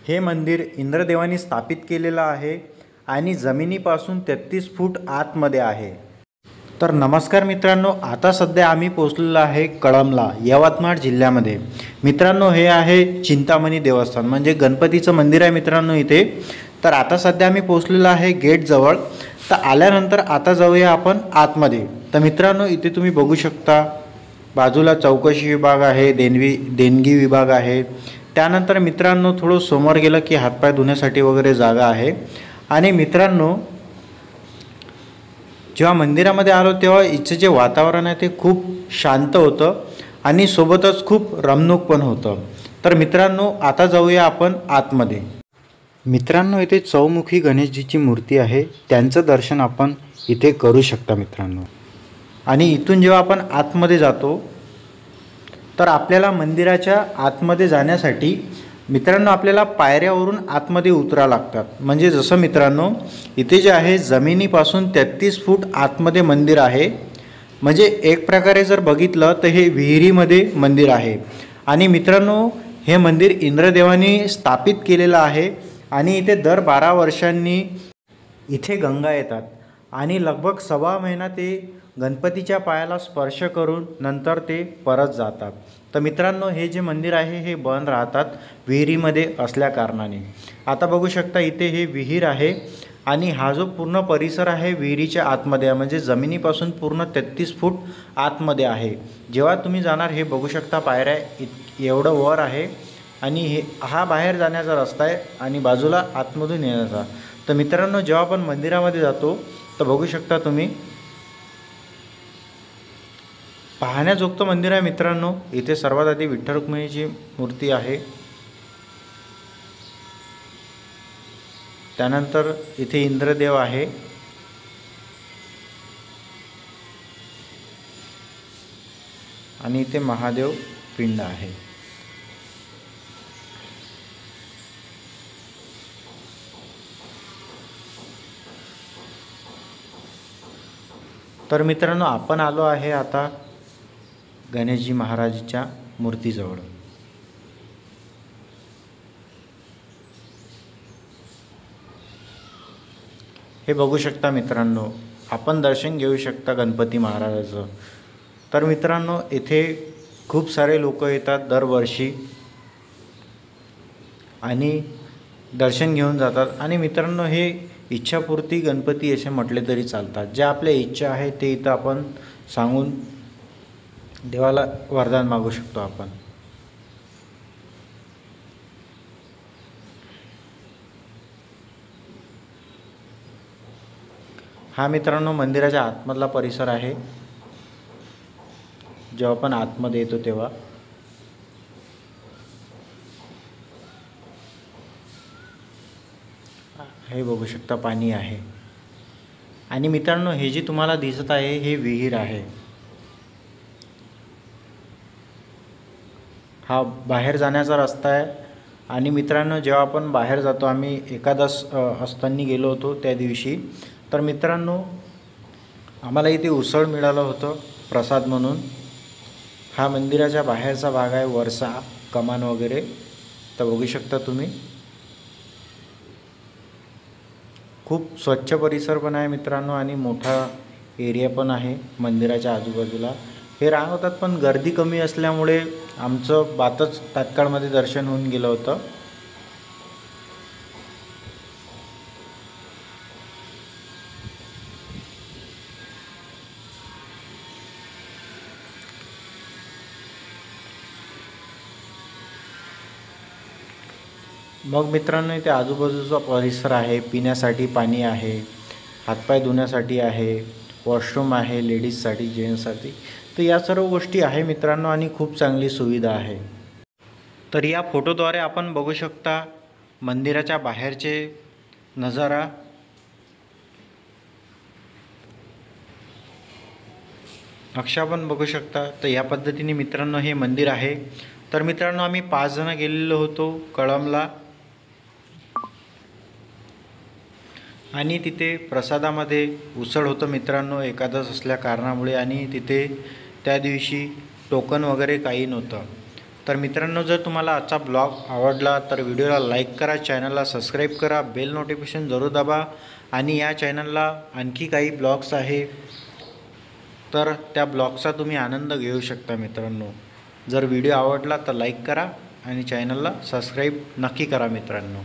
हे मंदिर इंद्रदेवानी स्थापित केलेलं आहे आणि जमिनीपासून 33 फूट आतमध्ये आहे। तर नमस्कार मित्रांनो, आता सध्या आम्ही पोहोचलेलो आहे कळंबला, यवतमाळ जिल्ह्यामध्ये। मित्रांनो, हे आहे चिंतामणी देवस्थान, म्हणजे गणपतीचं मंदिर आहे मित्रांनो इथे। तर आता सध्या आम्ही पोहोचलेलो आहे गेट जवळ। तर आल्यानंतर आता जाऊया आपण आतमध्ये। तर मित्रांनो, इथे तुम्ही बघू शकता बाजूला चौकशी विभाग आहे, देणगी विभाग आहे। त्यानंतर मित्रांनो थोडं समोर गेलं की हातपाय धुण्यासाठी वगैरे जागा आहे। आणि मित्रांनो, जेव्हा मंदिरामध्ये आलो तेव्हा इथचे जे वातावरण आहे ते खूप शांत होतं आणि सोबतच खूप रमणूक पण होतं। तर मित्रांनो, आता जाऊया आपण आतमध्ये। मित्रांनो, इथे चौमुखी गणेशजीची मूर्ती आहे, त्यांचं दर्शन आपण इथे करू शकता मित्रांनो। आणि इथून जेव्हा आपण आतमध्ये जातो तर आपल्याला मंदिराच्या आतमध्ये जाण्यासाठी मित्रांनो आपल्याला पायऱ्यावरून आतमध्ये उतरावं लागतात। म्हणजे जसं मित्रांनो इथे जे आहे जमिनीपासून 33 फूट आतमध्ये मंदिर आहे। म्हणजे एक प्रकारे जर बघितलं तर हे विहिरीमध्ये मंदिर आहे। आणि मित्रांनो, हे मंदिर इंद्रदेवानी स्थापित केलेलं आहे आणि इथे दर 12 वर्षांनी इथे गंगा येतात आणि लगभग 1.25 महिना ते गणपतीच्या पायाला स्पर्श करून नंतर ते परत जातात। तर मित्रांनो, हे जे मंदिर आहे हे बंद राहतात विहिरीमध्ये असल्या कारणाने। आता बघू शकता इथे हे विहीर आहे आणि हा जो पूर्ण परिसर आहे विहिरीच्या आतमध्ये आहे, म्हणजे जमिनीपासून पूर्ण 33 फूट आतमध्ये आहे। जेव्हा तुम्ही जाणार हे बघू शकता पायऱ्या एवढं वर आहे आणि हा बाहेर जाण्याचा रस्ता आहे आणि बाजूला आतमधून येण्याचा। तर मित्रांनो, जेव्हा आपण मंदिरामध्ये जातो तर बघू शकता तुम्ही पाहण्याजोगतं मंदिर आहे मित्रांनो। इथे सर्वात आधी विठ्ठल रुक्मिणीची मूर्ती आहे, त्यानंतर इथे इंद्रदेव आहे आणि इथे महादेव पिंड आहे। तर मित्रांनो, आपण आलो आहे आता गणेशजी महाराजच्या मूर्तीजवळ। हे बघू शकता मित्रांनो, आपण दर्शन घेऊ शकता गणपती महाराजाचं। तर मित्रांनो, येथे खूप सारे लोक येतात दरवर्षी आणि दर्शन घेऊन जातात। आणि मित्रांनो, हे इच्छापूर्ती गणपती असे म्हटले तरी चालतात। जे आपल्या इच्छा आहे ते इथं आपण सांगून देवाला वरदान मागू शकतो आपण। हा मित्रांनो मंदिराच्या आतमधला परिसर आहे। जेव्हा आपण आतमध्ये येतो तेव्हा हे बघू शकता पाणी आहे। आणि मित्रांनो, हे जे तुम्हाला दिसत आहे हे विहीर आहे। हा बाहेर जाण्याचा रस्ता आहे। आणि मित्रांनो, जेव्हा आपण बाहेर जातो, आम्ही एकादश असताना गेलो होतो त्या दिवशी, तर मित्रांनो आम्हाला इथे उसळ मिळालं होतं प्रसाद म्हणून। हा मंदिराच्या बाहेरचा भाग आहे, वरचा कमान वगैरे। तर बघू शकता तुम्ही खूप स्वच्छ परिसर पण आहे मित्रांनो आणि मोठा एरिया पण आहे मंदिराच्या आजूबाजूला। हे रांगवतात पण गर्दी कमी असल्यामुळे आमचं बातच तात्काळमध्ये दर्शन होऊन गेलं होतं। मग मित्रांनो, इथे आजूबाजूचा परिसर आहे, पिण्यासाठी पाणी आहे, हातपाय धुण्यासाठी आहे, वॉशरूम आहे लेडीजसाठी जेंट्ससाठी। तर या सर्व गोष्टी आहे मित्रांनो आणि खूप चांगली सुविधा आहे। तर या फोटोद्वारे आपण बघू शकता मंदिराच्या बाहेरचे नजारा। नक्षा पण बघू शकता। तर या पद्धतीने मित्रांनो हे मंदिर आहे। तर मित्रांनो, आम्ही 5 जण गेलेलो होतो कळंबला आणि तिथे प्रसादामध्ये उसळ होतं मित्रांनो, एकादश असल्या कारणामुळे। आणि तिथे त्या दिवशी टोकन वगैरे काही नव्हतं। तर मित्रांनो, जर तुम्हाला आजचा ब्लॉग आवडला तर व्हिडिओला लाईक करा, चॅनलला सबस्क्राईब करा, बेल नोटिफिकेशन जरूर दाबा आणि या चॅनलला आणखी काही ब्लॉग्स आहे तर त्या ब्लॉगचा तुम्ही आनंद घेऊ शकता मित्रांनो. जर व्हिडिओ आवडला तर लाईक करा आणि चॅनलला सबस्क्राईब नक्की करा मित्रांनो.